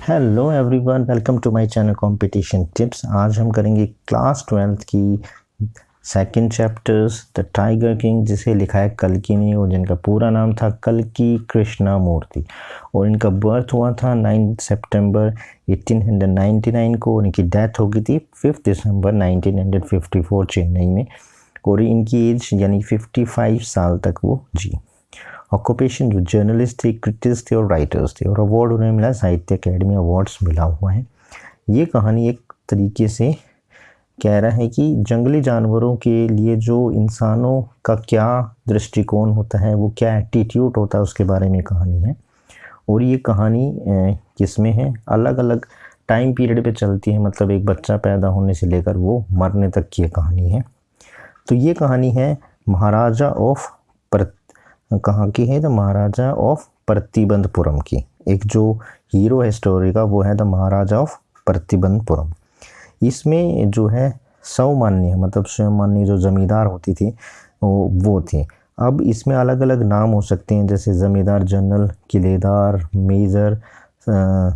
Hello everyone, welcome to my channel competition tips. आज हम करेंगे क्लास 12th की second chapters the tiger king, जिसे लिखा है कल्कि ने और जिनका पूरा नाम था कल्कि कृष्णमूर्ति। और इनका बर्थ हुआ था 9 सितंबर 1899 को और इनकी डेथ हो गई थी 5 दिसंबर 1954 चेन्नई में। और इनकी एज यानी 55 साल तक वो जी। ऑक्यूपेशन जो जर्नलिस्ट थे, क्रिटिक्स थे और राइटर्स थे, और अवार्ड उन्हें मिला, साहित्य अकेडमी अवार्ड्स मिला हुआ है। ये कहानी एक तरीके से कह रहा है कि जंगली जानवरों के लिए जो इंसानों का क्या दृष्टिकोण होता है, वो क्या एटीट्यूड होता है, उसके बारे में कहानी है। और ये कहानी किसमें है, अलग अलग टाइम पीरियड पे चलती है, मतलब एक बच्चा पैदा होने से लेकर वो मरने तक की कहानी है। तो ये कहानी है महाराजा ऑफ कहाँ की है, द महाराजा ऑफ प्रतिबंधपुरम की। एक जो हीरो है स्टोरी का वो है द महाराजा ऑफ प्रतिबंधपुरम। इसमें जो है सौमान्य मतलब स्वयंमान्य जो जमींदार होती थी वो थे। अब इसमें अलग अलग नाम हो सकते हैं, जैसे जमींदार जनरल, किलेदार,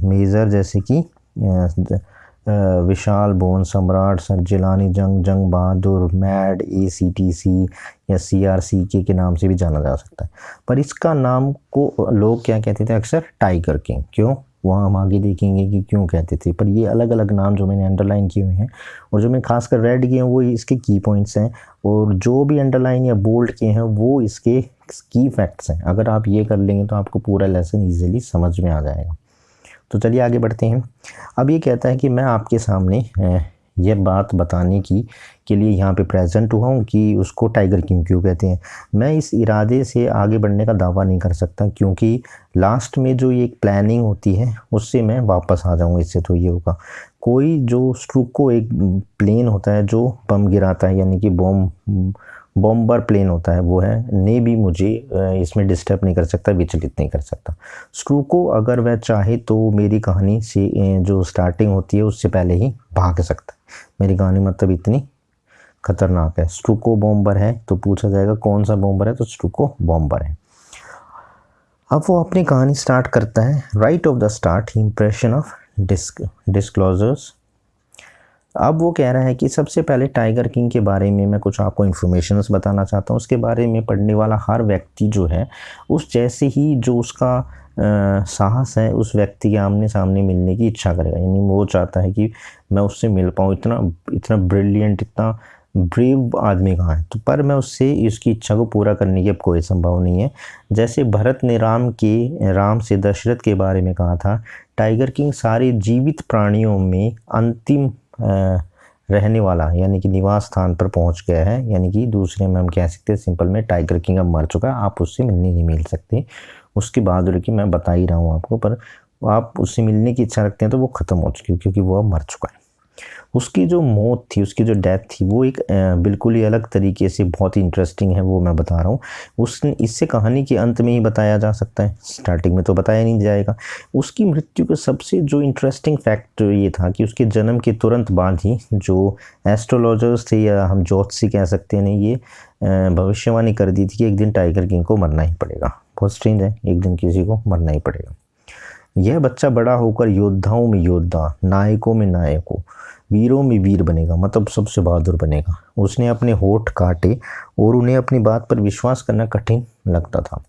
मेजर जैसे कि विशाल बोन, सम्राट, सर जिलानी जंग बहादुर, मैड, ACTC या CRCK के नाम से भी जाना जा सकता है। पर इसका नाम को लोग क्या कहते थे अक्सर, टाइगर किंग। क्यों, वहाँ हम आगे देखेंगे कि क्यों कहते थे। पर ये अलग अलग नाम जो मैंने अंडरलाइन किए हुए हैं और जो मैंने खासकर रेड किए हैं वो इसके की पॉइंट्स हैं, और जो भी अंडरलाइन या बोल्ड किए हैं वो इसके की फैक्ट्स हैं। अगर आप ये कर लेंगे तो आपको पूरा लेसन ईजिली समझ में आ जाएगा। तो चलिए आगे बढ़ते हैं। अब ये कहता है कि मैं आपके सामने ये बात बताने के लिए यहाँ पे प्रेजेंट हुआ हूँ कि उसको टाइगर किंग क्यों कहते हैं। मैं इस इरादे से आगे बढ़ने का दावा नहीं कर सकता, क्योंकि लास्ट में जो ये प्लानिंग होती है उससे मैं वापस आ जाऊँगा। इससे तो ये होगा, कोई जो स्ट्रूको एक प्लेन होता है जो बम गिराता है, यानी कि बॉम्बर प्लेन होता है, वो है ने भी मुझे इसमें डिस्टर्ब नहीं कर सकता, विचलित नहीं कर सकता। स्ट्रूको अगर वह चाहे तो मेरी कहानी से जो स्टार्टिंग होती है उससे पहले ही भाग सकता है। मेरी कहानी मतलब इतनी खतरनाक है। स्ट्रूको बॉम्बर है तो पूछा जाएगा कौन सा बॉम्बर है, तो स्ट्रूको बॉम्बर है। अब वो अपनी कहानी स्टार्ट करता है। Right of the start impression of disclosures. अब वो कह रहा है कि सबसे पहले टाइगर किंग के बारे में मैं कुछ आपको इन्फॉर्मेशंस बताना चाहता हूँ। उसके बारे में पढ़ने वाला हर व्यक्ति जो है उस जैसे ही जो उसका साहस है उस व्यक्ति के आमने सामने मिलने की इच्छा करेगा। यानी वो चाहता है कि मैं उससे मिल पाऊँ, इतना ब्रिलियंट, इतना ब्रेव आदमी कहाँ है। तो पर मैं उससे इसकी इच्छा को पूरा करने की अब कोई संभव नहीं है। जैसे भरत ने राम से दशरथ के बारे में कहा था, टाइगर किंग सारे जीवित प्राणियों में अंतिम रहने वाला यानी कि निवास स्थान पर पहुंच गया है। यानी कि दूसरे में हम कह सकते हैं सिंपल में टाइगर किंग अब मर चुका है, आप उससे मिलने नहीं मिल सकते। उसकी बहादुरी की मैं बता ही रहा हूँ आपको, पर आप उससे मिलने की इच्छा रखते हैं तो वो ख़त्म हो चुकी है, क्योंकि वो अब मर चुका है। उसकी जो मौत थी, उसकी जो डेथ थी, वो एक बिल्कुल ही अलग तरीके से बहुत ही इंटरेस्टिंग है, वो मैं बता रहा हूँ। इससे कहानी के अंत में ही बताया जा सकता है, स्टार्टिंग में तो बताया नहीं जाएगा। उसकी मृत्यु का सबसे जो इंटरेस्टिंग फैक्ट ये था कि उसके जन्म के तुरंत बाद ही जो एस्ट्रोलॉजर्स थे, या हम ज्योतिषी कह सकते हैं, ये भविष्यवाणी कर दी थी कि एक दिन टाइगर किंग को मरना ही पड़ेगा। बहुत स्ट्रेंज है, एक दिन किसी को मरना ही पड़ेगा। यह बच्चा बड़ा होकर योद्धाओं में योद्धा, नायकों में नायकों, वीरों में वीर बनेगा, मतलब सबसे बहादुर बनेगा। उसने अपने होठ काटे और उन्हें अपनी बात पर विश्वास करना कठिन लगता था।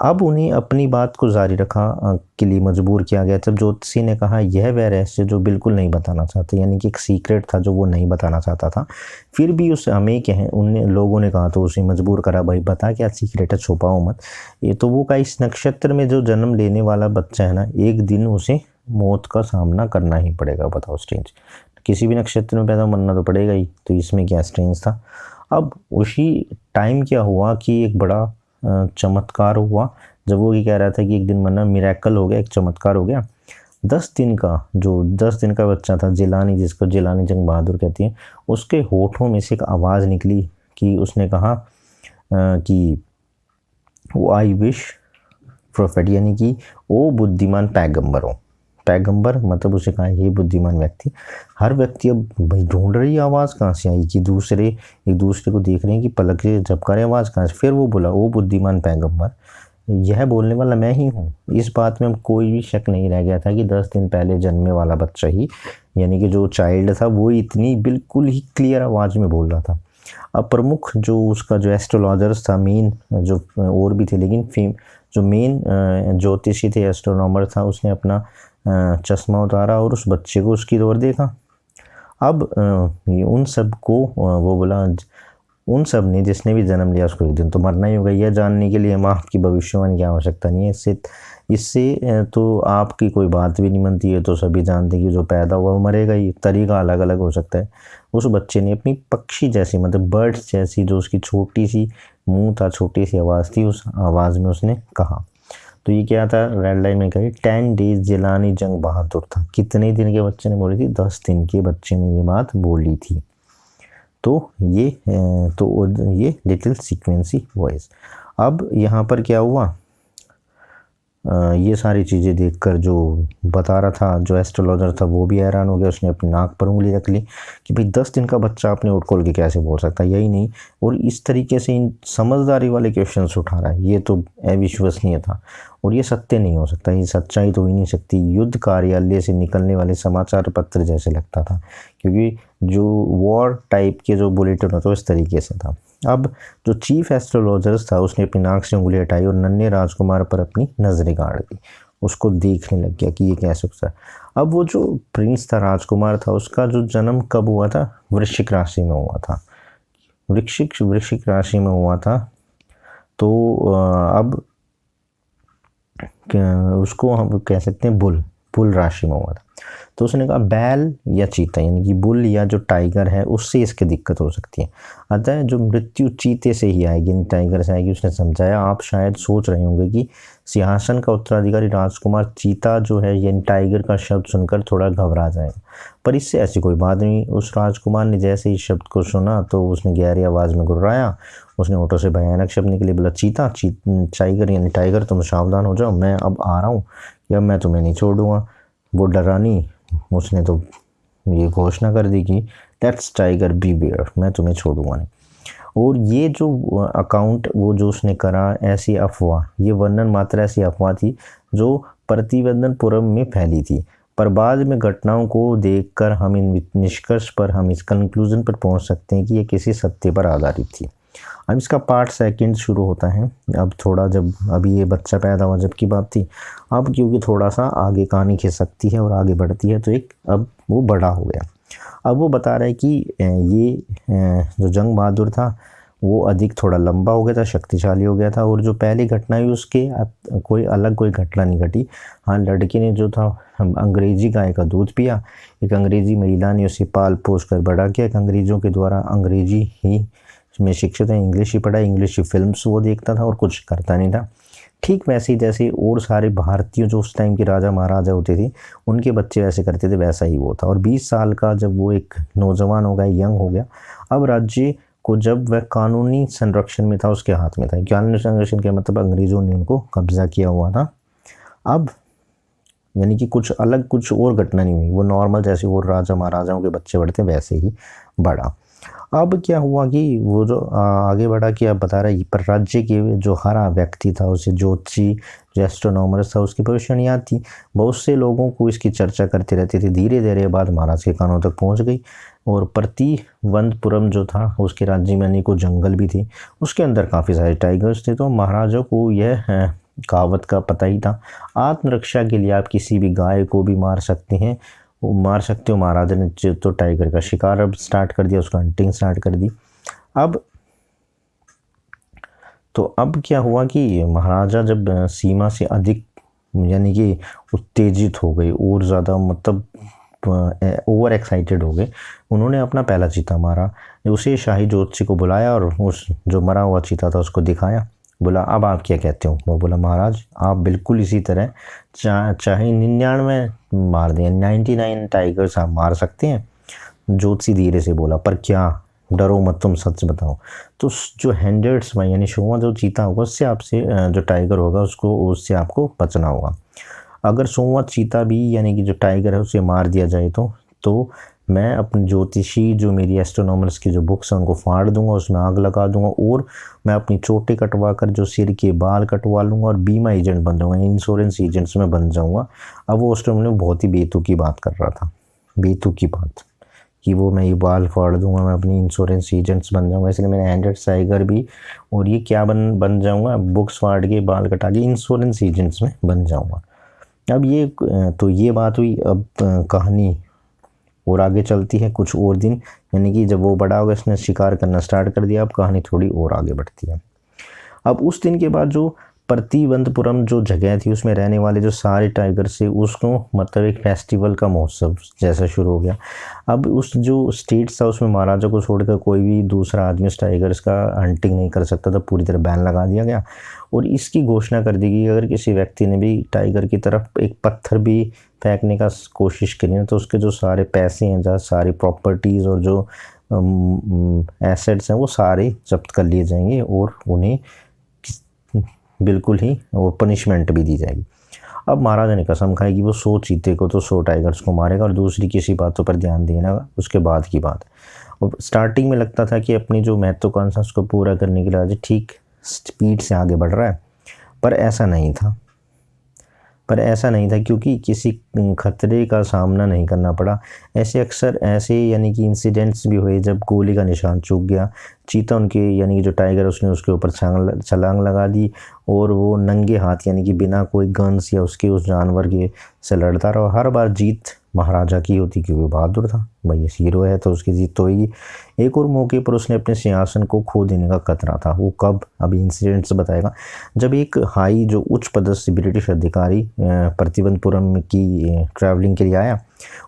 अब उन्हें अपनी बात को जारी रखा के लिए मजबूर किया गया जब ज्योतिषी ने कहा यह वह रहस्य जो बिल्कुल नहीं बताना चाहते, यानी कि एक सीक्रेट था जो वो नहीं बताना चाहता था। फिर भी उसे हमें कहें उन लोगों ने कहा तो उसे मजबूर करा, भाई बता क्या सीक्रेट है, छुपाओ मत। ये तो वो का इस नक्षत्र में जो जन्म लेने वाला बच्चा है ना, एक दिन उसे मौत का सामना करना ही पड़ेगा। बताओ स्ट्रेंज, किसी भी नक्षत्र में पैदा मरना तो पड़ेगा ही, तो इसमें क्या स्ट्रेंज था। अब उसी टाइम क्या हुआ कि एक बड़ा चमत्कार हुआ, जब वो ये कह रहा था कि एक दिन मरना, मिरेकल हो गया, एक चमत्कार हो गया। 10 दिन का बच्चा था जिलानी, जिसको जिलानी जंग बहादुर कहती है, उसके होठों में से एक आवाज़ निकली कि उसने कहा कि वो आई विश प्रोफेट, यानी कि ओ बुद्धिमान पैगंबर हो। पैगंबर मतलब उसे कहा ये बुद्धिमान व्यक्ति। हर व्यक्ति अब भाई ढूंढ रही आवाज़ कहाँ से आई, कि एक दूसरे को देख रहे हैं कि पलक से झपका रहे आवाज़ कहाँ से। फिर वो बोला ओ बुद्धिमान पैगंबर, यह बोलने वाला मैं ही हूँ। इस बात में कोई भी शक नहीं रह गया था कि 10 दिन पहले जन्मे वाला बच्चा ही, यानी कि जो चाइल्ड था वो इतनी बिल्कुल ही क्लियर आवाज़ में बोल रहा था। अब प्रमुख जो उसका जो एस्ट्रोलॉजर्स था मेन, जो और भी थे लेकिन जो मेन ज्योतिषी थे, एस्ट्रोनॉमर था, उसने अपना चश्मा उतारा और उस बच्चे को उसकी ओर देखा। अब उन सब को वो बोला, उन सब ने जिसने भी जन्म लिया उसको एक दिन तो मरना ही होगा। यह जानने के लिए माँ की भविष्यवाणी की आवश्यकता नहीं है। इससे तो आपकी कोई बात भी नहीं बनती है। तो सभी जानते हैं कि जो पैदा हुआ वो मरेगा ही, तरीका अलग अलग हो सकता है। उस बच्चे ने अपनी पक्षी जैसी, मतलब बर्ड्स जैसी, जो उसकी छोटी सी मुंह था, छोटी सी आवाज़ थी, उस आवाज़ में उसने कहा। तो ये क्या था, रेड लाइन में कही 10 डेज जिलानी जंग बहादुर था। कितने दिन के बच्चे ने बोली थी? 10 दिन के बच्चे ने ये बात बोली थी। तो ये लिटिल सीक्वेंसी वॉइस। अब यहाँ पर क्या हुआ, ये सारी चीज़ें देखकर जो बता रहा था, जो एस्ट्रोलॉजर था, वो भी हैरान हो गया। उसने अपनी नाक पर उंगली रख ली कि भाई 10 दिन का बच्चा आपने उठ खोल के कैसे बोल सकता है, यही नहीं, और इस तरीके से इन समझदारी वाले क्वेश्चंस उठा रहा है, ये तो अविश्वसनीय था और ये सत्य नहीं हो सकता, ये सच्चाई तो हो ही नहीं सकती। युद्ध कार्यालय से निकलने वाले समाचार पत्र जैसे लगता था, क्योंकि जो वॉर टाइप के जो बुलेटिन होता है इस तरीके से था। अब जो चीफ एस्ट्रोलॉजर्स था उसने अपनी नाक से उंगली हटाई और नन्हे राजकुमार पर अपनी नज़रें गाड़ दी। उसको देखने लग गया कि ये क्या सकता है। अब वो जो प्रिंस था, राजकुमार था, उसका जो जन्म कब हुआ था? वृश्चिक राशि में हुआ था। वृश्चिक राशि में हुआ था। तो अब उसको हम कह सकते हैं बुल राशि में हुआ था। तो उसने कहा बैल या चीता, यानी कि बुल या जो टाइगर है उससे इसकी दिक्कत हो सकती है, अतः जो मृत्यु चीते से ही आएगी, टाइगर से आएगी। उसने समझाया। आप शायद सोच रहे होंगे कि सिंहासन का उत्तराधिकारी राजकुमार चीता जो है, यानी टाइगर का शब्द सुनकर थोड़ा घबरा जाएगा, पर इससे ऐसी कोई बात नहीं। उस राजकुमार ने जैसे ही शब्द को सुना तो उसने गहरी आवाज़ में गुर्राया। उसने होठों से भयानक शब्द निकले, बोला चीता, टाइगर यानी टाइगर, तुम सावधान हो जाओ, मैं अब आ रहा हूँ, या मैं तुम्हें नहीं छोड़ूंगा। वो डरानी, उसने तो ये घोषणा कर दी कि दैट्स टाइगर बी बेयर, मैं तुम्हें छोड़ूंगा नहीं। और ये जो अकाउंट वो जो उसने करा, ऐसी अफवाह, ये वर्णन मात्र ऐसी अफवाह थी जो प्रतिवेदनपुरम में फैली थी, पर बाद में घटनाओं को देखकर हम इन निष्कर्ष पर, हम इस कंक्लूजन पर पहुंच सकते हैं कि ये किसी सत्य पर आधारित थी। अब इसका पार्ट सेकंड शुरू होता है। अब थोड़ा, जब अभी ये बच्चा पैदा हुआ जब की बात थी, अब क्योंकि थोड़ा सा आगे कहानी खिंच सकती है और आगे बढ़ती है, तो एक अब वो बड़ा हो गया। अब वो बता रहा है कि ये जो जंग बहादुर था वो अधिक थोड़ा लंबा हो गया था, शक्तिशाली हो गया था, और जो पहली घटना हुई उसके कोई घटना नहीं घटी। हाँ, लड़के ने जो था अंग्रेजी गाय का दूध पिया, एक अंग्रेजी महिला ने उसे पाल पोस कर बड़ा किया, एक अंग्रेज़ों के द्वारा अंग्रेजी ही में शिक्षित है, इंग्लिश ही पढ़ा, इंग्लिश फिल्म्स वो देखता था और कुछ करता नहीं था। ठीक वैसे ही जैसे और सारे भारतीय जो उस टाइम के राजा महाराजा होते थे उनके बच्चे वैसे करते थे, वैसा ही वो था। और 20 साल का जब वो एक नौजवान हो गया, यंग हो गया, अब राज्य को जब वह कानूनी संरक्षण में था, उसके हाथ में था। कानूनी संरक्षण के मतलब अंग्रेज़ों ने उनको कब्जा किया हुआ था। अब यानी कि कुछ और घटना नहीं हुई, वो नॉर्मल जैसे और राजा महाराजाओं के बच्चे बढ़ते वैसे ही बढ़ा। अब क्या हुआ कि वो जो आगे बढ़ा कि अब बता रहा है, पर राज्य के जो हरा व्यक्ति था, उसे ज्योतिषी, जो एस्ट्रोनॉमर्स था, उसकी भविष्यवाणी याद थी। बहुत से लोगों को इसकी चर्चा करते रहते थे। धीरे धीरे बाद महाराज के कानों तक पहुंच गई और प्रतिवंतपुरम जो था उसके राज्य में अनेकों जंगल भी थे, उसके अंदर काफ़ी सारे टाइगर्स थे। तो महाराजों को यह कहावत का पता ही था, आत्मरक्षा के लिए आप किसी भी गाय को भी मार सकते हो। महाराज ने तो टाइगर का शिकार अब स्टार्ट कर दिया, उसका हंटिंग स्टार्ट कर दी। अब क्या हुआ कि महाराजा जब सीमा से अधिक यानी कि उत्तेजित हो गए और ज़्यादा, मतलब ओवर एक्साइटेड हो गए, उन्होंने अपना पहला चीता मारा। उसे शाही ज्योतिषी को बुलाया और उस जो मरा हुआ चीता था उसको दिखाया। बोला अब आप क्या कहते हो? वो बोला महाराज आप बिल्कुल इसी तरह चाहे 99 मार दें, 99 टाइगर्स आप मार सकते हैं। ज्योतिषी धीरे से बोला, पर क्या, डरो मत, तुम सच बताओ। तो जो 100 में यानी 100वां जो चीता होगा उससे आपसे जो टाइगर होगा उससे आपको बचना होगा। अगर 100वां चीता भी यानी कि जो टाइगर है उसे मार दिया जाए तो मैं अपनी ज्योतिषी जो मेरी एस्ट्रोनॉमर्स की जो बुक्स हैं उनको फाड़ दूंगा, उसमें आग लगा दूंगा, और मैं अपनी चोटी कटवा कर जो सिर के बाल कटवा लूँगा और बीमा एजेंट बन जाऊँगा, इंश्योरेंस एजेंट्स में बन जाऊँगा। अब वो उस टाइम में बहुत ही बेतुकी बात कर रहा था, बेतुकी बात कि वो मैं ये बाल फाड़ दूंगा, मैं अपनी इंश्योरेंस एजेंट्स बन जाऊंगा, इसलिए मैंने एंड्रॉइड टाइगर भी, और ये क्या बन जाऊंगा, बुक्स फाड़ के बाल कटा के इंश्योरेंस एजेंट्स में बन जाऊंगा। अब ये तो ये बात हुई। अब कहानी और आगे चलती है कुछ और दिन, यानी कि जब वो बड़ा होगा इसने शिकार करना स्टार्ट कर दिया। अब कहानी थोड़ी और आगे बढ़ती है। अब उस दिन के बाद जो प्रतिवंतपुरम जो जगह थी उसमें रहने वाले जो सारे टाइगर से उसको मतलब एक फेस्टिवल का महोत्सव जैसा शुरू हो गया। अब उस जो स्टेट्स था उसमें महाराजा को छोड़कर कोई भी दूसरा आदमी उस टाइगर्स का हंटिंग नहीं कर सकता था, पूरी तरह बैन लगा दिया गया। और इसकी घोषणा कर दी गई अगर किसी व्यक्ति ने भी टाइगर की तरफ एक पत्थर भी फेंकने का कोशिश करी ना तो उसके जो सारे पैसे हैं, जहाँ सारी प्रॉपर्टीज़ और जो एसेट्स हैं वो सारे जब्त कर लिए जाएंगे और उन्हें बिल्कुल ही वो पनिशमेंट भी दी जाएगी। अब महाराजा ने कसम खाई कि वो 100 चीते को तो 100 टाइगर्स को मारेगा और दूसरी किसी बातों पर ध्यान देना उसके बाद की बात। और स्टार्टिंग में लगता था कि अपनी जो महत्वाकांक्षा उसको पूरा करने के लिए ठीक स्पीड से आगे बढ़ रहा है, पर ऐसा नहीं था। क्योंकि किसी खतरे का सामना नहीं करना पड़ा। ऐसे अक्सर ऐसे यानी कि इंसिडेंट्स भी हुए जब गोली का निशान चूक गया, चीता उनके यानी कि जो टाइगर उसने उसके ऊपर छलांग लगा दी और वो नंगे हाथ यानी कि बिना कोई गन्स या उसके उस जानवर के से लड़ता रहा। हर बार जीत महाराजा की होती क्योंकि वो बहादुर था, भाई ये हीरो है तो उसकी जीत तो होगी। एक और मौके पर उसने अपने सिंहासन को खो देने का खतरा था। वो कब, अभी इंसिडेंट्स बताएगा। जब एक हाई जो उच्च पदस्थ ब्रिटिश अधिकारी प्रतिवंतपुरम की ट्रैवलिंग के लिए आया,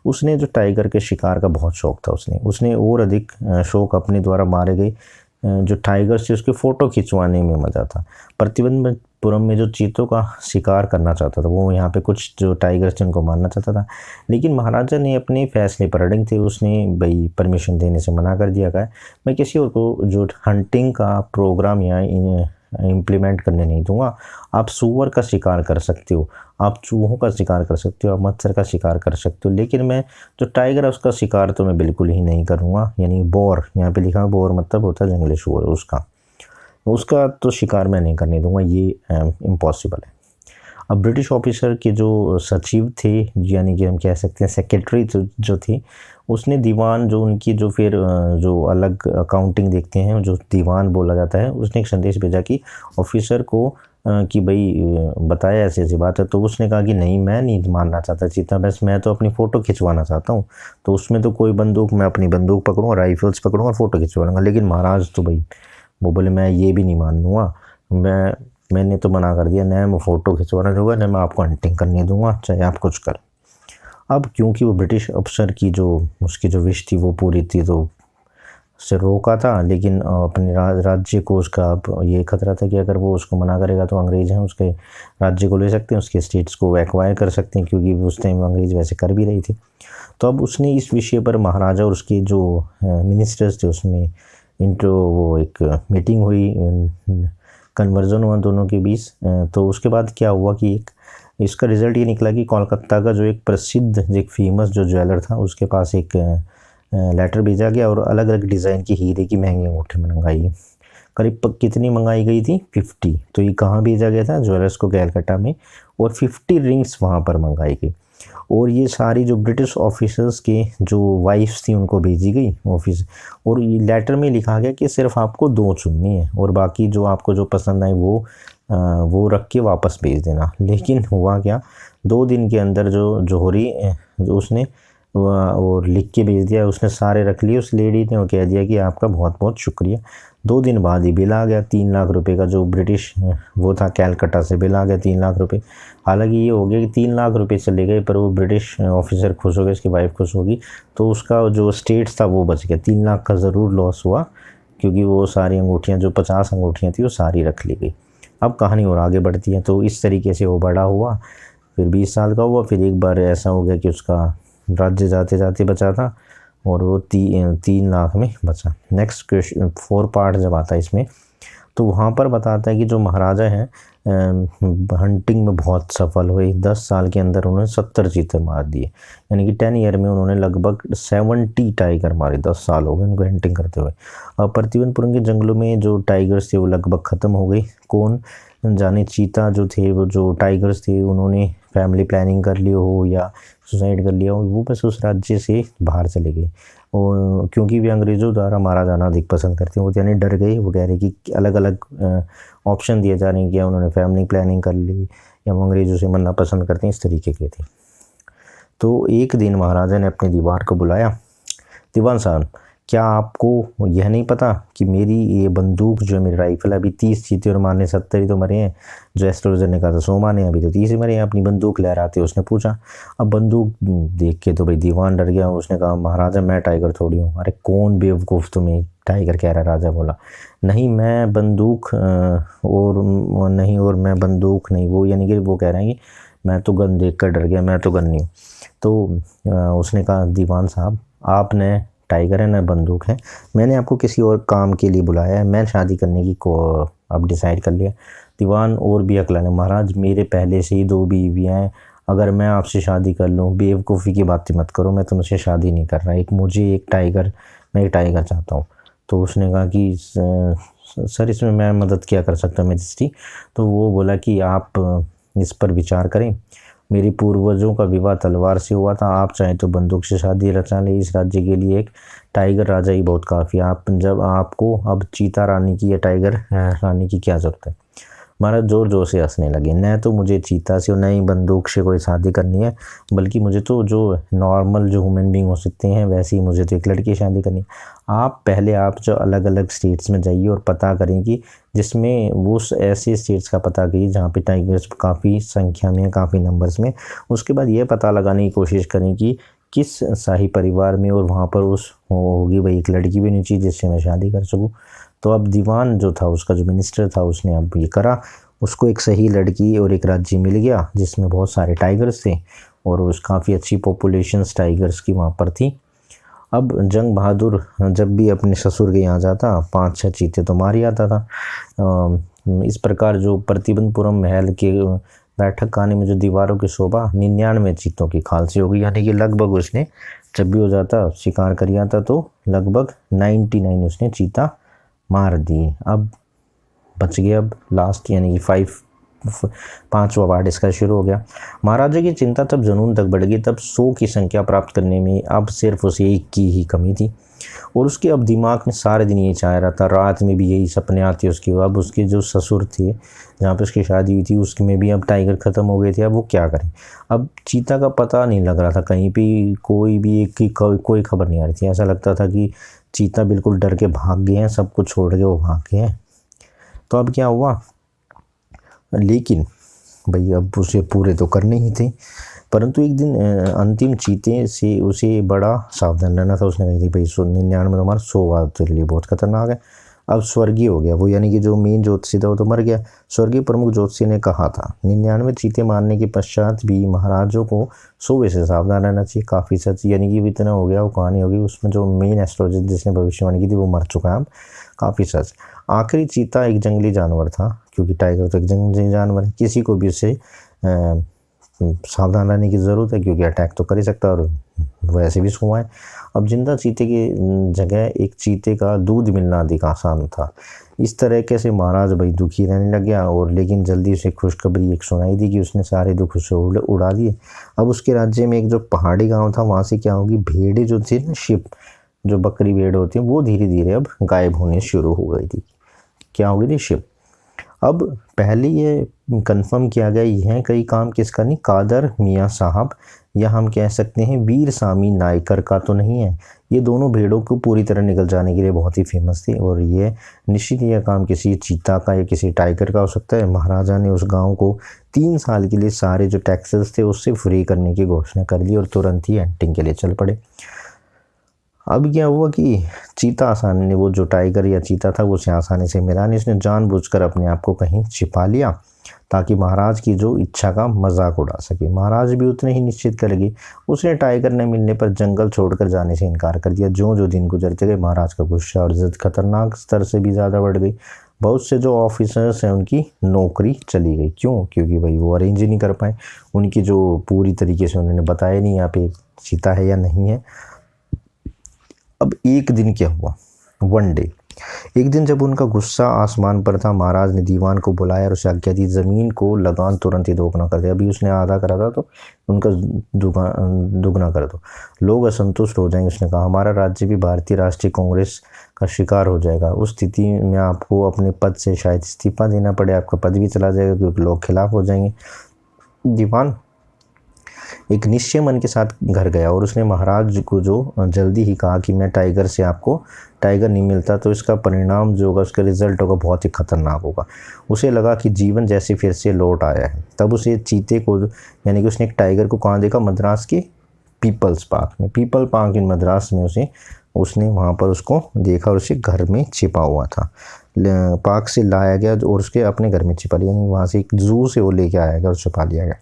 उसने जो टाइगर के शिकार का बहुत शौक था, उसने और अधिक शौक अपने द्वारा मारे गए जो टाइगर्स थे उसके फ़ोटो खिंचवाने में मज़ा था। प्रतिवंतपुरम में जो चीतों का शिकार करना चाहता था, वो यहाँ पे कुछ जो टाइगर्स थे उनको मारना चाहता था, लेकिन महाराजा ने अपने फैसले पर अड़िग थे। उसने भाई परमिशन देने से मना कर दिया गया, मैं किसी और को जो हंटिंग का प्रोग्राम यहाँ इम्प्लीमेंट करने नहीं दूंगा। आप सूअर का शिकार कर सकते हो, आप चूहों का शिकार कर सकते हो, आप मच्छर का शिकार कर सकते हो, लेकिन मैं जो टाइगर है उसका शिकार तो मैं बिल्कुल ही नहीं करूँगा। यानी बोर, यहाँ पे लिखा है बोर मतलब होता है जंगली सूअर, उसका तो शिकार मैं नहीं करने दूंगा, ये इम्पॉसिबल है। अब ब्रिटिश ऑफिसर के जो सचिव थे यानी कि हम कह सकते हैं सेक्रेटरी जो थे, उसने दीवान जो उनकी जो फिर जो अलग अकाउंटिंग देखते हैं जो दीवान बोला जाता है, उसने एक संदेश भेजा कि ऑफिसर को कि भाई बताया ऐसी ऐसी बात है। तो उसने कहा कि नहीं, मैं नहीं मानना चाहता चीता, बस मैं तो अपनी फ़ोटो खिंचवाना चाहता हूँ। तो उसमें तो कोई बंदूक, मैं अपनी बंदूक पकड़ूँगा, राइफल्स पकड़ूँगा और फ़ोटो खिंचवा लूँगा। लेकिन महाराज तो भाई वो बोले मैं ये भी नहीं मान लूँगा, मैंने तो मना कर दिया, न मैं फ़ोटो खिंचवाना दूँगा न मैं आपको हंटिंग करने दूँगा, चाहे आप कुछ कर। अब क्योंकि वो ब्रिटिश अफसर की जो उसकी जो विश थी वो पूरी थी तो उससे रोका था, लेकिन अपने राज्य को उसका अब ये खतरा था कि अगर वो उसको मना करेगा तो अंग्रेज़ हैं उसके राज्य को ले सकते हैं, उसके स्टेट्स को एक्वायर कर सकते हैं, क्योंकि उस टाइम अंग्रेज़ वैसे कर भी रही थी। तो अब उसने इस विषय पर महाराजा और उसके जो मिनिस्टर्स थे उसमें वो एक मीटिंग हुई, कन्वर्जन हुआ दोनों के बीच। तो उसके बाद क्या हुआ कि इसका रिज़ल्ट ये निकला कि कोलकाता का जो एक प्रसिद्ध एक फेमस जो ज्वेलर था उसके पास एक लेटर भेजा गया और अलग अलग डिज़ाइन की हीरे की महंगी अंगूठी मंगाई। करीब कितनी मंगाई गई थी? 50। तो ये कहाँ भेजा गया था? ज्वेलर्स को कैलकाटा में, और 50 रिंग्स वहाँ पर मंगाई गई। और ये सारी जो ब्रिटिश ऑफिसर्स के जो वाइफ्स थी उनको भेजी गई ऑफिस, और ये लेटर में लिखा गया कि सिर्फ आपको 2 चुननी है और बाकी जो आपको जो पसंद आए वो रख के वापस भेज देना। लेकिन हुआ क्या, 2 दिन के अंदर जो जोहरी जो उसने और लिख के भेज दिया, उसने सारे रख लिए। उस लेडी ने वो कह दिया कि आपका बहुत बहुत शुक्रिया। 2 दिन बाद ही बिल आ गया 3 लाख रुपए का, जो ब्रिटिश वो था कैलकाटा से बिल आ गया 3 लाख रुपए। हालांकि ये हो गया कि 3 लाख रुपए चले गए, पर वो ब्रिटिश ऑफिसर खुश हो गए, उसकी वाइफ खुश होगी, तो उसका जो स्टेट्स था वो बच गया। 3 लाख का ज़रूर लॉस हुआ क्योंकि वो सारी अंगूठियाँ जो 50 अंगूठियाँ थी वो सारी रख ली गई। अब कहानी और आगे बढ़ती है। तो इस तरीके से वो बड़ा हुआ, फिर 20 साल का हुआ, फिर एक बार ऐसा हो गया कि उसका राज्य जाते जाते बचा था और वो 3 लाख में बचा। नेक्स्ट क्वेश्चन 4 पार्ट जब आता है इसमें, तो वहाँ पर बताता है कि जो महाराजा हैं हंटिंग में बहुत सफल हुए। 10 साल के अंदर उन्होंने 70 चीते मार दिए, यानी कि 10 ईयर में उन्होंने लगभग 70 टाइगर मारे। 10 साल हो गए उनको हंटिंग करते हुए। और प्रतिबंधपुरम के जंगलों में जो टाइगर्स थे वो लगभग ख़त्म हो गई। कौन जाने चीता जो थे, वो जो टाइगर्स थे, उन्होंने फैमिली प्लानिंग कर ली हो या सुसाइड कर लिया हो, वो बस उस राज्य से बाहर चले गए। और क्योंकि वे अंग्रेज़ों द्वारा मारा जाना अधिक पसंद करते हैं, वो यानी डर गए। वो कह रहे कि अलग अलग ऑप्शन दिए जा रहे हैं, क्या उन्होंने फैमिली प्लानिंग कर ली या वो अंग्रेज़ों से मरना पसंद करते हैं, इस तरीके के थे। तो एक दिन महाराजा ने अपने दीवार को बुलाया, दीवान साहब क्या आपको यह नहीं पता कि मेरी ये बंदूक जो मेरी राइफल अभी 30 चीते और मारने 70 ही तो मरे हैं। जो एस्ट्रोलॉजर ने कहा था 100 मारने, अभी तो 30 ही मरे हैं। अपनी बंदूक लहराते उसने पूछा। अब बंदूक देख के तो भाई दीवान डर गया। उसने कहा महाराजा मैं टाइगर थोड़ी हूँ। अरे कौन बेवकूफ़ तुम्हें टाइगर कह रहा है? राजा बोला नहीं मैं बंदूक और नहीं, और मैं बंदूक नहीं, वो यानी कि वो कह रहे हैं कि मैं तो गन देख कर डर गया, मैं तो गन नहीं हूँ। तो उसने कहा दीवान साहब आपने टाइगर है ना बंदूक है, मैंने आपको किसी और काम के लिए बुलाया है, मैं शादी करने की को अब डिसाइड कर लिया। दीवान और भी अकला ने, महाराज मेरे पहले से ही 2 बीवियाँ हैं, अगर मैं आपसे शादी कर लूँ, बेवकूफ़ी की बातें मत करो, मैं तुमसे शादी नहीं कर रहा। मैं एक टाइगर चाहता हूँ। तो उसने कहा कि सर इसमें मैं मदद क्या कर सकता हूँ मैजेस्टी? तो वो बोला कि आप इस पर विचार करें, मेरी पूर्वजों का विवाह तलवार से हुआ था, आप चाहें तो बंदूक से शादी रचा लें। इस राज्य के लिए एक टाइगर राजा ही बहुत काफ़ी है। आपको अब चीता रानी की या टाइगर रानी की क्या ज़रूरत है? महाराज जोर जोर से हंसने लगे। न तो मुझे चीता से और न ही बंदूक से कोई शादी करनी है, बल्कि मुझे तो जो नॉर्मल जो ह्यूमन बींग हो सकते हैं वैसे ही मुझे तो एक लड़की शादी करनी है। आप जो अलग अलग स्टेट्स में जाइए और पता करें कि जिसमें वो ऐसे स्टेट्स का पता करिए जहाँ पे टाइगर्स काफ़ी संख्या में, काफ़ी नंबर्स में। उसके बाद ये पता लगाने की कोशिश करें कि किस शाही परिवार में, और वहाँ पर होगी भाई एक लड़की भी नहीं चाहिए जिससे मैं शादी कर सकूँ। तो अब दीवान जो था, उसका जो मिनिस्टर था, उसने अब ये करा, उसको एक सही लड़की और एक राज्य मिल गया जिसमें बहुत सारे टाइगर्स थे और उस काफ़ी अच्छी पॉपुलेशंस टाइगर्स की वहाँ पर थी। अब जंग बहादुर जब भी अपने ससुर के यहाँ जाता 5-6 चीते तो मार ही आता था। इस प्रकार जो प्रतिबंधपुरम महल के बैठक खाने में जो दीवारों की शोभा 99 चीतों की खाल से होगी, यानी कि लगभग उसने जब भी हो जाता शिकार कर आता तो लगभग 99 उसने चीता मार दिए। अब बच गया अब लास्ट, यानी कि 5वां वार्ड इसका शुरू हो गया। महाराजा की चिंता तब जुनून तक बढ़ गई। तब 100 की संख्या प्राप्त करने में अब सिर्फ उसे 1 की ही कमी थी और उसके अब दिमाग में सारे दिन यही चाह रहा था, रात में भी यही सपने आते उसके। अब उसके जो ससुर थे जहाँ पे उसकी शादी हुई थी उसमें भी अब टाइगर ख़त्म हो गए थे। अब वो क्या करें? अब चीता का पता नहीं लग रहा था कहीं भी, कोई भी एक की कोई खबर नहीं आ रही थी। ऐसा लगता था कि चीता बिल्कुल डर के भाग गए हैं, सब कुछ छोड़ के वो भाग गए हैं। तो अब क्या हुआ, लेकिन भाई अब उसे पूरे तो करने ही थे। परंतु एक दिन अंतिम चीते से उसे बड़ा सावधान रहना था। उसने कही थी भाई 99 में हमारा 100 बार तेरे लिए बहुत खतरनाक है। अब स्वर्गीय हो गया वो, यानी कि जो मेन ज्योतिषी था वो तो मर गया। स्वर्गीय प्रमुख ज्योतिषी ने कहा था 99 चीते मारने के पश्चात भी महाराजों को 100 से सावधान रहना चाहिए। काफ़ी सच, यानी कि इतना हो गया वो कहानी होगी। उसमें जो मेन एस्ट्रोलॉजर जिसने भविष्यवाणी की थी वो मर चुका है अब, काफ़ी सच। आखिरी चीता एक जंगली जानवर था, क्योंकि टाइगर तो एक जंगली जानवर है, किसी को भी उससे सावधान रहने की ज़रूरत है क्योंकि अटैक तो कर ही सकता है और वैसे भी सुआ है। अब जिंदा चीते की जगह एक चीते का दूध मिलना अधिक आसान था। इस तरीके से महाराज भाई दुखी रहने लग गया और लेकिन जल्दी उसे खुशखबरी एक सुनाई दी कि उसने सारे दुख उसे उड़ा दिए। अब उसके राज्य में एक जो पहाड़ी गाँव था वहाँ से क्या होगी, भेड़े जो थे ना, शिप जो बकरी भेड़ होती है, वो धीरे धीरे अब गायब होने शुरू हो गई थी। क्या हो गई थी? शिप। अब पहले ये कंफर्म किया गया यह कई काम किसका नहीं, कादर मियाँ साहब या हम कह सकते हैं वीर स्वामी नायकर का तो नहीं है। ये दोनों भेड़ों को पूरी तरह निकल जाने के लिए बहुत ही फेमस थे और ये निश्चित यह काम किसी चीता का या किसी टाइगर का हो सकता है। महाराजा ने उस गांव को 3 साल के लिए सारे जो टैक्सेस थे उससे फ्री करने की घोषणा कर दी और तुरंत ही हंटिंग के लिए चल पड़े। अब क्या हुआ कि चीता आसानी ने, वो जो टाइगर या चीता था वो उसे आसानी से मिला नहीं। उसने जानबूझकर अपने आप को कहीं छिपा लिया ताकि महाराज की जो इच्छा का मजाक उड़ा सके। महाराज भी उतने ही निश्चित कर गए। उसने टाइगर ने मिलने पर जंगल छोड़कर जाने से इनकार कर दिया। जो दिन गुजरते गए महाराज का गुस्सा और जिद खतरनाक स्तर से भी ज़्यादा बढ़ गई। बहुत से जो ऑफिसर्स हैं उनकी नौकरी चली गई। क्यों? क्योंकि भाई वो अरेंज ही नहीं कर पाए, उनकी जो पूरी तरीके से उन्होंने बताया नहीं यहाँ पे चीता है या नहीं है। अब एक दिन क्या हुआ, वन डे, एक दिन जब उनका गुस्सा आसमान पर था, महाराज ने दीवान को बुलाया और उसे आज्ञा दी, ज़मीन को लगान तुरंत ही दोगुना कर दिया। अभी उसने आधा करा था तो उनका दुगना कर दो, लोग असंतुष्ट हो जाएंगे। उसने कहा हमारा राज्य भी भारतीय राष्ट्रीय कांग्रेस का शिकार हो जाएगा। उस स्थिति में आपको अपने पद से शायद इस्तीफा देना पड़े, आपका पद भी चला जाएगा क्योंकि लोग खिलाफ हो जाएंगे। दीवान एक निश्चय मन के साथ घर गया और उसने महाराज को जो जल्दी ही कहा कि मैं टाइगर से आपको टाइगर नहीं मिलता तो इसका परिणाम जो होगा, उसका रिजल्ट होगा बहुत ही खतरनाक होगा। उसे लगा कि जीवन जैसे फिर से लौट आया है। तब उसे चीते को, यानी कि उसने एक टाइगर को कहाँ देखा, मद्रास के पीपल्स पार्क में, पीपल पार्क इन मद्रास में उसने वहाँ पर उसको देखा और उसे घर में छिपा हुआ था। पार्क से लाया गया और उसके अपने घर में छिपा लिया, यानी वहाँ से एक जू से वो लेके आया गया और छुपा लिया गया।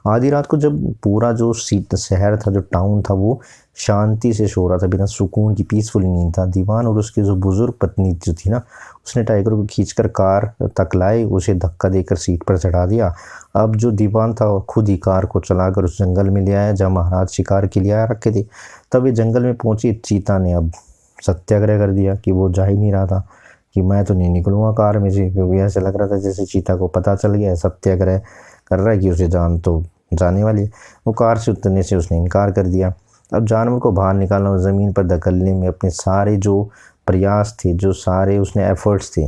आधी रात को जब पूरा जो शहर था, जो टाउन था, वो शांति से सो रहा था, बिना सुकून की पीसफुल नींद था, दीवान और उसकी जो बुजुर्ग पत्नी जो थी ना, उसने टाइगर को खींचकर कार तक लाए, उसे धक्का देकर सीट पर चढ़ा दिया। अब जो दीवान था खुद ही कार को चलाकर उस जंगल में ले आया जहाँ महाराज शिकार के लिए आ रखे थे। तब ये जंगल में पहुंची, चीता ने अब सत्याग्रह कर दिया कि वो जा ही नहीं रहा था, कि मैं तो नहीं निकलूँगा कार में से, क्योंकि ऐसा लग रहा था जैसे चीता को पता चल गया, सत्याग्रह कर रहा है कि उसे जान तो जाने वाली है। वो कार से उतरने से उसने इनकार कर दिया। अब जानवर को बाहर निकालना और ज़मीन पर धकेलने में अपने सारे जो प्रयास थे, जो सारे उसने एफर्ट्स थे,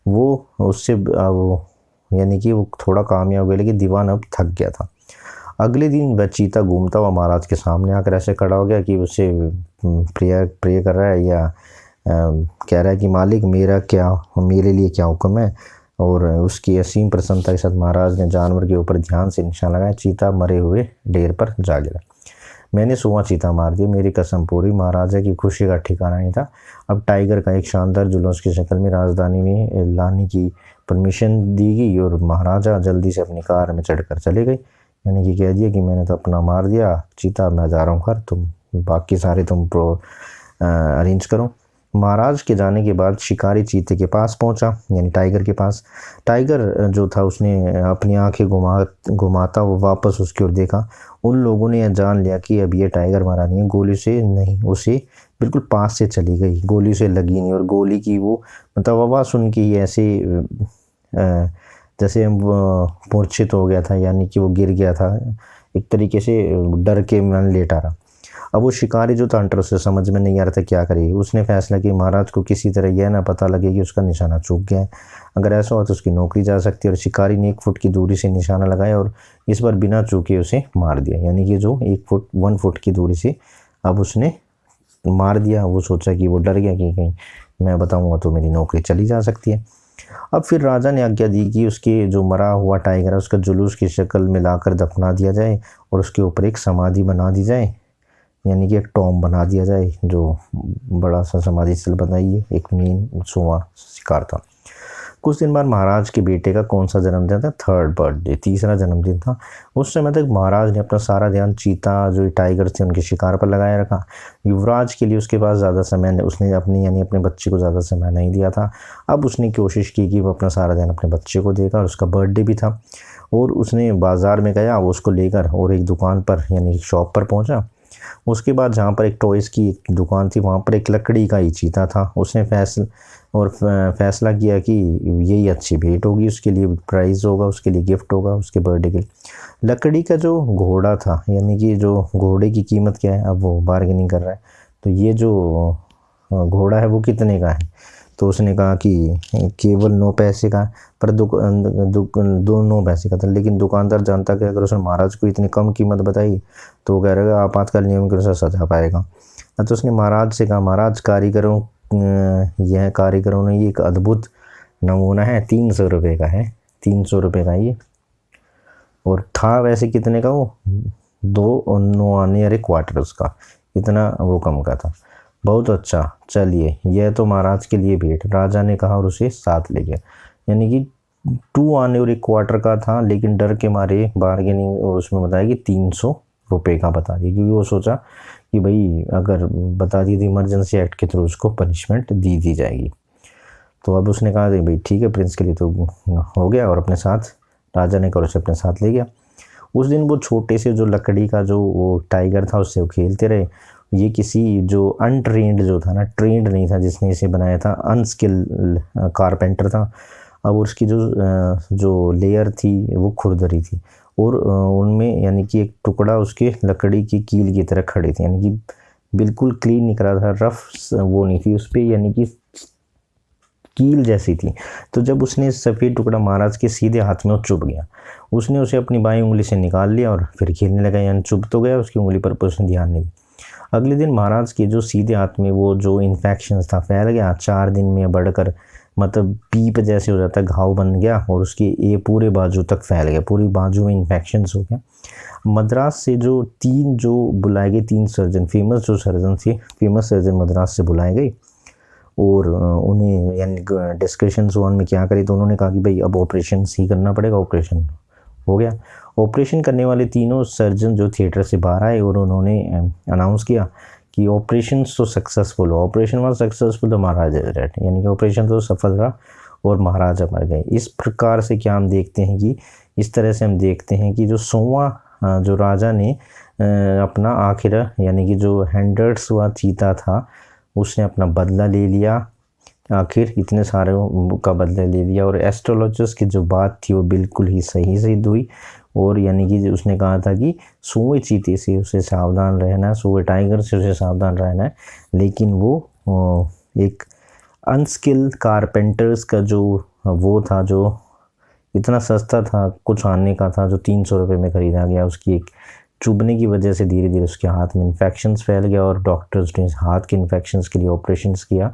वो उससे यानी कि वो थोड़ा कामयाब हुआ, लेकिन दीवान अब थक गया था। अगले दिन वह चीता घूमता हुआ महाराज के सामने आकर ऐसे खड़ा हो गया कि उसे प्रे कर रहा है या कह रहा है कि मालिक मेरे लिए क्या हुक्म है। और उसकी असीम प्रसन्नता के साथ महाराज ने जानवर के ऊपर ध्यान से निशान लगाया। चीता मरे हुए ढेर पर जा गिरा। मैंने 16 चीता मार दिया, मेरी कसम पूरी। महाराजा की खुशी का ठिकाना नहीं था। अब टाइगर का एक शानदार जुलूस की शक्ल में राजधानी में लाने की परमिशन दी गई और महाराजा जल्दी से अपनी कार में चढ़कर चले गए। यानी कि कह दिया कि मैंने तो अपना मार दिया चीता, मैं जा रहा हूँ घर, तुम बाकी सारे तुम अरेंज करो। महाराज के जाने के बाद शिकारी चीते के पास पहुंचा, यानी टाइगर के पास। टाइगर जो था उसने अपनी आंखें घुमाता वो वापस उसकी ओर देखा। उन लोगों ने यह जान लिया कि अब ये टाइगर मारा नहीं है, गोली से नहीं, उसे बिल्कुल पास से चली गई, गोली से लगी नहीं। और गोली की वो मतलब आवाज़ सुन के ऐसे जैसे मूर्छित हो गया था, यानी कि वो गिर गया था, एक तरीके से डर के मन लेटा रहा। अब वो शिकारी जो था हंटर, उसे समझ में नहीं आ रहा था क्या करे। उसने फैसला किया महाराज को किसी तरह यह ना पता लगे कि उसका निशाना चूक गया है। अगर ऐसा हो तो उसकी नौकरी जा सकती है। और शिकारी ने 1 फुट की दूरी से निशाना लगाया और इस बार बिना चूके उसे मार दिया, यानी कि जो 1 फुट की दूरी से अब उसने मार दिया। वो सोचा कि वो डर गया कि कहीं मैं बताऊँगा तो मेरी नौकरी चली जा सकती है। अब फिर राजा ने आज्ञा दी कि उसके जो मरा हुआ टाइगर है उसका जुलूस की शक्ल में लाकर दफना दिया जाए और उसके ऊपर एक समाधि बना दी जाए, यानी कि एक टॉम बना दिया जाए, जो बड़ा सा समाधि स्थल बनाइए। एक मेन 16वां शिकार था। कुछ दिन बाद महाराज के बेटे का कौन सा जन्मदिन था, 3rd बर्थडे, 3रा जन्मदिन था। उस समय तक महाराज ने अपना सारा ध्यान चीता जो टाइगर थे उनके शिकार पर लगाए रखा। युवराज के लिए उसके पास ज़्यादा समय, उसने अपने बच्चे को ज़्यादा समय नहीं दिया था। अब उसने कोशिश की कि वो अपना सारा ध्यान अपने बच्चे को देगा, और उसका बर्थडे भी था। और उसने बाज़ार में गया, वो उसको लेकर और एक दुकान पर यानी एक शॉप पर पहुँचा। उसके बाद जहाँ पर एक टॉयज़ की एक दुकान थी, वहाँ पर एक लकड़ी का ही चीता था। उसने फैसला किया कि यही अच्छी भेंट होगी, उसके लिए प्राइज़ होगा, उसके लिए गिफ्ट होगा उसके बर्थडे के लिए। लकड़ी का जो घोड़ा था, यानी कि जो घोड़े की कीमत क्या है, अब वो बार्गेनिंग कर रहा है, तो ये जो घोड़ा है वो कितने का है। तो उसने कहा कि केवल 9 पैसे का, पर 9 पैसे का था। लेकिन दुकानदार जानता कि अगर उसने महाराज को इतनी कम कीमत बताई तो वो कह रहेगा आपातकाल नियम के अनुसार सजा पाएगा। तो उसने महाराज से कहा महाराज कारीगरों ने ये एक अद्भुत नमूना है, 300 रुपये का है, 300 रुपये का ये। और था वैसे कितने का, वो 2 9 आने और 1 क्वार्टर उसका, इतना वो कम का था। बहुत अच्छा, चलिए यह तो महाराज के लिए भेंट, राजा ने कहा और उसे साथ ले गया। यानी कि 2 आने और 1 क्वार्टर का था, लेकिन डर के मारे बार्गेनिंग और उसमें बताया कि 300 रुपये का बता दिया, क्योंकि वो सोचा कि भाई अगर बता दी तो इमरजेंसी एक्ट के थ्रू उसको पनिशमेंट दी जाएगी। तो अब उसने कहा कि भाई ठीक है, प्रिंस के लिए तो हो गया, और अपने साथ राजा ने उसे अपने साथ ले गया। उस दिन वो छोटे से जो लकड़ी का जो वो टाइगर था उससे वो खेलते रहे। ये किसी जो अनट्रेंड जो था ना, ट्रेंड नहीं था जिसने इसे बनाया था, अनस्किल कारपेंटर था। अब उसकी जो लेयर थी वो खुरदरी थी, और उनमें यानी कि एक टुकड़ा उसके लकड़ी की कील की तरह खड़े थे, यानी कि बिल्कुल क्लीन निकल रहा था, रफ वो नहीं थी उस पर, यानी कि कील जैसी थी। तो जब उसने सफ़ेद टुकड़ा महाराज के सीधे हाथ में वो चुभ गया, उसने उसे अपनी बाईं उंगली से निकाल लिया और फिर खेलने लगा, यानी चुभ तो गया उसकी उंगली पर उसने ध्यान नहीं दिया। अगले दिन महाराज के जो सीधे हाथ में वो जो इन्फेक्शन था फैल गया, 4 दिन में बढ़कर मतलब पीप जैसे हो जाता है, घाव बन गया, और उसके ये पूरे बाजू तक फैल गया, पूरी बाजू में इन्फेक्शन हो गया। मद्रास से जो 3 जो बुलाए गए 3 सर्जन, फेमस जो सर्जन थे, फेमस सर्जन मद्रास से बुलाए गए, और उन्हें यानी डिस्कशंस वन में क्या करी, तो उन्होंने कहा कि भाई अब ऑपरेशन ही करना पड़ेगा। ऑपरेशन हो गया। ऑपरेशन करने वाले तीनों सर्जन जो थिएटर से बाहर आए और उन्होंने अनाउंस किया कि ऑपरेशन तो सक्सेसफुल हो, ऑपरेशन वॉज सक्सेसफुल, तो महाराजा रेड, यानी कि ऑपरेशन तो सफल रहा और महाराजा मर गए। इस प्रकार से क्या हम देखते हैं कि इस तरह से हम देखते हैं कि जो 100वां जो राजा ने अपना आखिर यानी कि जो 100वां चीता था उसने अपना बदला ले लिया, आखिर इतने सारे का बदला ले लिया। और एस्ट्रोलॉजर्स की जो बात थी वो बिल्कुल ही सही सिद्ध हुई, और यानी कि उसने कहा था कि 100वें चीते से उसे सावधान रहना है, 100वें टाइगर से उसे सावधान रहना है, लेकिन वो एक अनस्किल्ड कारपेंटर्स का जो वो था, जो इतना सस्ता था, कुछ आने का था, जो 300 रुपये में ख़रीदा गया, उसकी एक चुभने की वजह से धीरे धीरे उसके हाथ में इन्फेक्शंस फैल गया, और डॉक्टर्स ने हाथ के इन्फेक्शंस के लिए ऑपरेशंस किया।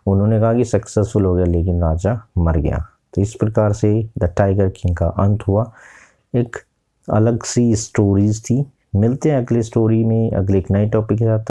उन्होंने कहा कि सक्सेसफुल हो गया, लेकिन राजा मर गया। तो इस प्रकार से द टाइगर किंग का अंत हुआ। एक अलग सी स्टोरीज थी। मिलते हैं अगली स्टोरी में, अगले एक नए टॉपिक के साथ।